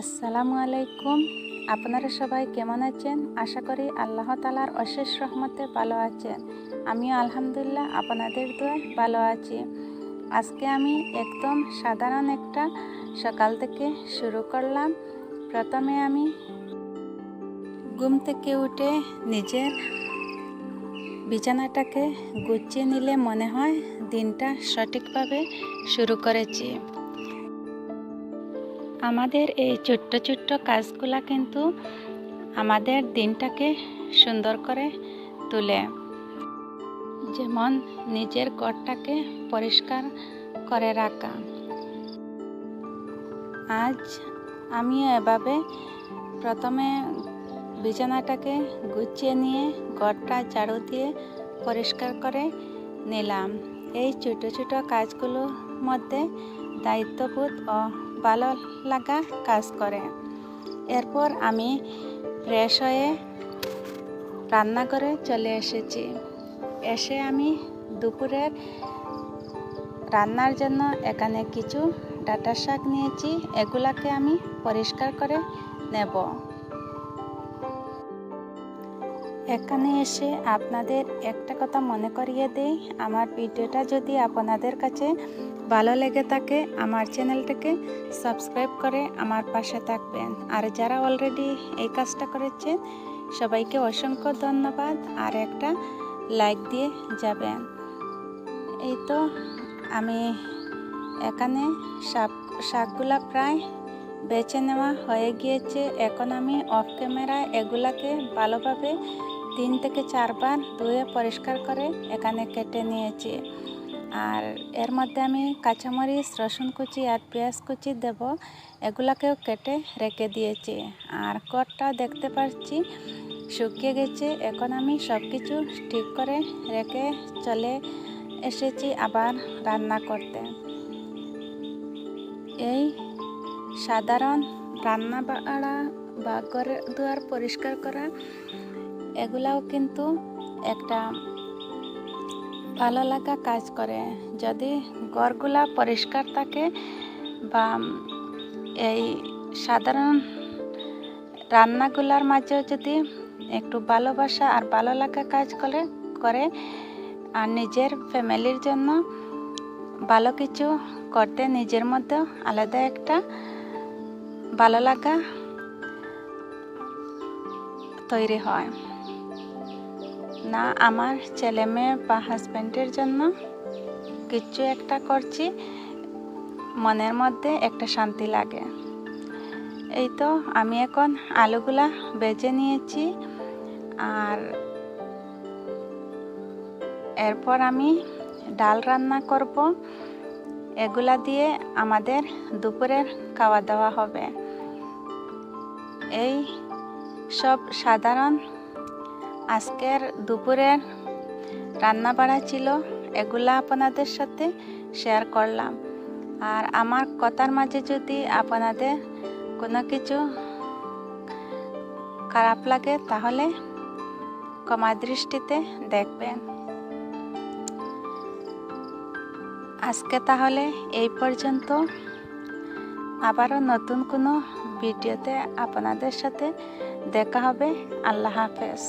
আসসালামু আলাইকুম। আপনারা সবাই কেমন আছেন? আশা করি আল্লাহ তাআলার অশেষ রহমতে ভালো আছেন। আমিও আলহামদুলিল্লাহ আপনাদের দোয়ায় ভালো আছি। আজকে আমি একদম সাধারণ একটা সকাল থেকে শুরু করলাম। প্রথমে আমি ঘুম থেকে উঠে নিজের বিছানাটাকে গুছিয়ে নিলে মনে হয় দিনটা সঠিকভাবে শুরু করেছি। আমাদের এই ছোট্ট ছোট্ট কাজগুলা কিন্তু আমাদের দিনটাকে সুন্দর করে তোলে। যেমন নিজের ঘরটাকে পরিষ্কার করে রাখা। আজ আমিও এভাবে প্রথমে বিছানাটাকে গুছিয়ে নিয়ে ঘরটা ঝাড়ু দিয়ে পরিষ্কার করে নিলাম। এই ছোট ছোট কাজগুলোর মধ্যে দায়িত্ববোধ ও ভালো লাগা কাজ করে। এরপর আমি ফ্রেশ হয়ে রান্নাঘরে চলে এসেছি। এসে আমি দুপুরের রান্নার জন্য এখানে কিছু ডাঁটা শাক নিয়েছি। এগুলাকে আমি পরিষ্কার করে নেব। এখানে এসে আপনাদের একটা কথা মনে করিয়ে দেই, আমার ভিডিওটা যদি আপনাদের কাছে ভালো লেগে থাকে আমার চ্যানেলটাকে সাবস্ক্রাইব করে আমার পাশে থাকবেন। আর যারা অলরেডি এই কাজটা করেছেন সবাইকে অসংখ্য ধন্যবাদ, আর একটা লাইক দিয়ে যাবেন। এই তো আমি এখানে শাকগুলা প্রায় বেছে নেওয়া হয়ে গিয়েছে। এখন আমি অফ ক্যামেরায় এগুলাকে ভালোভাবে 3 থেকে 4 বার ধুয়ে পরিষ্কার করে এখানে কেটে নিয়েছি। আর এর মধ্যে আমি কাঁচামরিচ, রসুন কুচি আর পেঁয়াজ কুচি দেব। এগুলাকেও কেটে রেখে দিয়েছি। আর ঘরটা দেখতে পাচ্ছি শুকিয়ে গেছে। এখন আমি সব কিছু ঠিক করে রেখে চলে এসেছি আবার রান্না করতে। এই সাধারণ রান্না বাড়া বা ঘর দুয়ার পরিষ্কার করা এগুলাও কিন্তু একটা ভালো লাগা কাজ করে। যদি ঘরগুলা পরিষ্কার থাকে বা এই সাধারণ রান্নাগুলার মাঝেও যদি একটু ভালোবাসা আর ভালো লাগা কাজ করে আর নিজের ফ্যামিলির জন্য ভালো কিছু করতে নিজের মধ্যেও আলাদা একটা ভালো লাগা তৈরি হয়। না আমার ছেলে মেয়ে বা হাজব্যান্ডের জন্য কিছু একটা করছি, মনের মধ্যে একটা শান্তি লাগে। এই তো আমি এখন আলুগুলা ভেজে নিয়েছি। আর এরপর আমি ডাল রান্না করব। এগুলা দিয়ে আমাদের দুপুরের খাওয়া দাওয়া হবে। এই সব সাধারণ আজকের দুপুরের রান্না বাড়া ছিল, এগুলা আপনাদের সাথে শেয়ার করলাম। আর আমার কথার মাঝে যদি আপনাদের কোনো কিছু খারাপ লাগে তাহলে ক্ষমা দৃষ্টিতে দেখবেন। আজকে তাহলে এই পর্যন্ত। আবারও নতুন কোনো ভিডিওতে আপনাদের সাথে দেখা হবে। আল্লাহ হাফেজ।